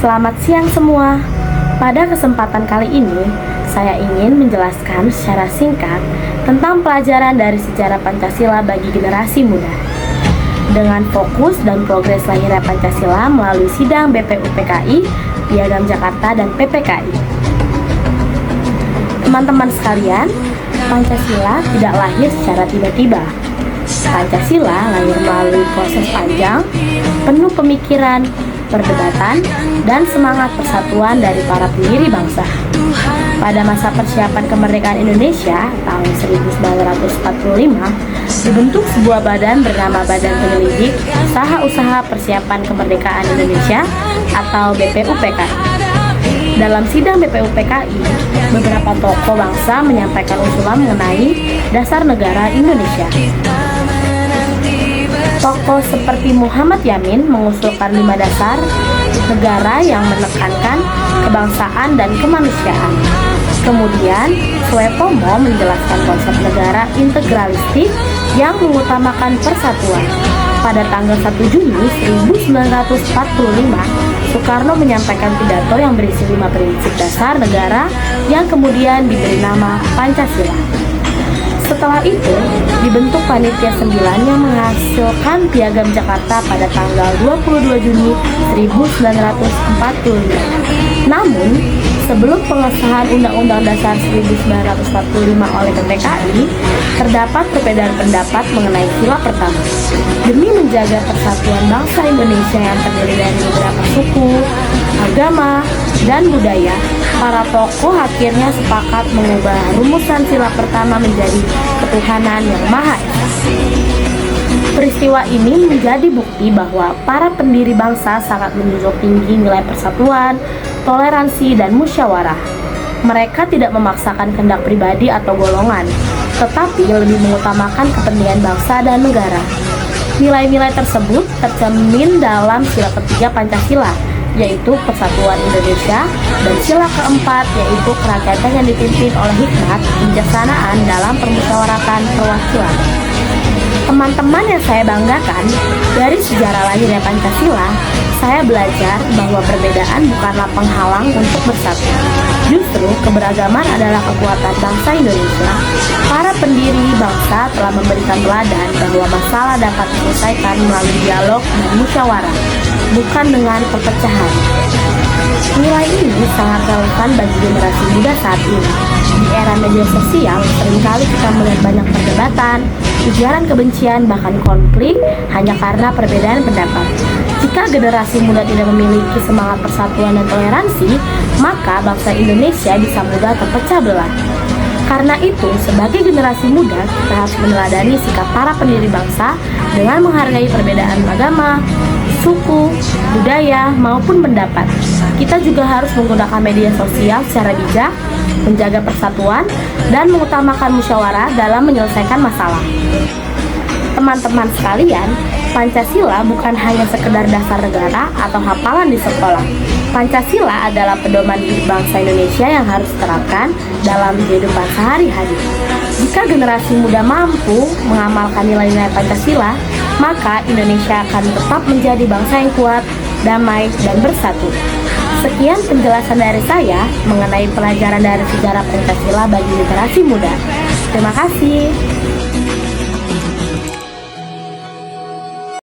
Selamat siang semua. Pada kesempatan kali ini, saya ingin menjelaskan secara singkat tentang pelajaran dari sejarah Pancasila bagi generasi muda. Dengan fokus dan progres lahirnya Pancasila melalui sidang BPUPKI, Piagam Jakarta, dan PPKI. Teman-teman sekalian, Pancasila tidak lahir secara tiba-tiba. Pancasila lahir melalui proses panjang, penuh pemikiran, perdebatan, dan semangat persatuan dari para pendiri bangsa. Pada masa persiapan kemerdekaan Indonesia tahun 1945, dibentuk sebuah badan bernama Badan Penyelidik Usaha-Usaha Persiapan Kemerdekaan Indonesia atau BPUPKI. Dalam sidang BPUPKI, beberapa tokoh bangsa menyampaikan usulan mengenai dasar negara Indonesia. Tokoh seperti Muhammad Yamin mengusulkan 5 dasar negara yang menekankan kebangsaan dan kemanusiaan. Kemudian, Suetomo menjelaskan konsep negara integralistik yang mengutamakan persatuan. Pada tanggal 1 Juni 1945, Soekarno menyampaikan pidato yang berisi 5 prinsip dasar negara yang kemudian diberi nama Pancasila. Setelah itu, dibentuk Panitia 9 yang menghasilkan Piagam Jakarta pada tanggal 22 Juni 1945. Namun, sebelum pengesahan Undang-Undang Dasar 1945 oleh PPKI, terdapat perbedaan pendapat mengenai sila pertama. Demi menjaga persatuan bangsa Indonesia yang terdiri dari beberapa suku, agama, dan budaya, para tokoh akhirnya sepakat mengubah rumusan sila pertama menjadi ketuhanan yang Maha Esa. Peristiwa ini menjadi bukti bahwa para pendiri bangsa sangat menjunjung tinggi nilai persatuan, toleransi, dan musyawarah. Mereka tidak memaksakan kehendak pribadi atau golongan, tetapi lebih mengutamakan kepentingan bangsa dan negara. Nilai-nilai tersebut tercermin dalam sila ketiga Pancasila, yaitu persatuan Indonesia, dan sila keempat yaitu kerakyatan yang dipimpin oleh hikmat kebijaksanaan dalam permusyawaratan perwakilan. Teman-teman yang saya banggakan, dari sejarah lahirnya Pancasila, saya belajar bahwa perbedaan bukanlah penghalang untuk bersatu. Justru keberagaman adalah kekuatan bangsa Indonesia. Para pendiri bangsa telah memberikan teladan bahwa masalah dapat diselesaikan melalui dialog dan musyawarah, bukan dengan perpecahan. Nilai ini sangat relevan bagi generasi muda saat ini. Di era media sosial, seringkali kita melihat banyak perdebatan, ujaran kebencian, bahkan konflik hanya karena perbedaan pendapat. Jika generasi muda tidak memiliki semangat persatuan dan toleransi, maka bangsa Indonesia bisa mudah terpecah belah. Karena itu, sebagai generasi muda, kita harus meneladani sikap para pendiri bangsa dengan menghargai perbedaan agama, suku, budaya, maupun pendapat. Kita juga harus menggunakan media sosial secara bijak, menjaga persatuan, dan mengutamakan musyawarah dalam menyelesaikan masalah. Teman-teman sekalian, Pancasila bukan hanya sekedar dasar negara atau hafalan di sekolah. Pancasila adalah pedoman hidup bangsa Indonesia yang harus diterapkan dalam kehidupan sehari-hari. Jika generasi muda mampu mengamalkan nilai-nilai Pancasila, maka Indonesia akan tetap menjadi bangsa yang kuat, damai, dan bersatu. Sekian penjelasan dari saya mengenai pelajaran dari sejarah Pancasila bagi generasi muda. Terima kasih.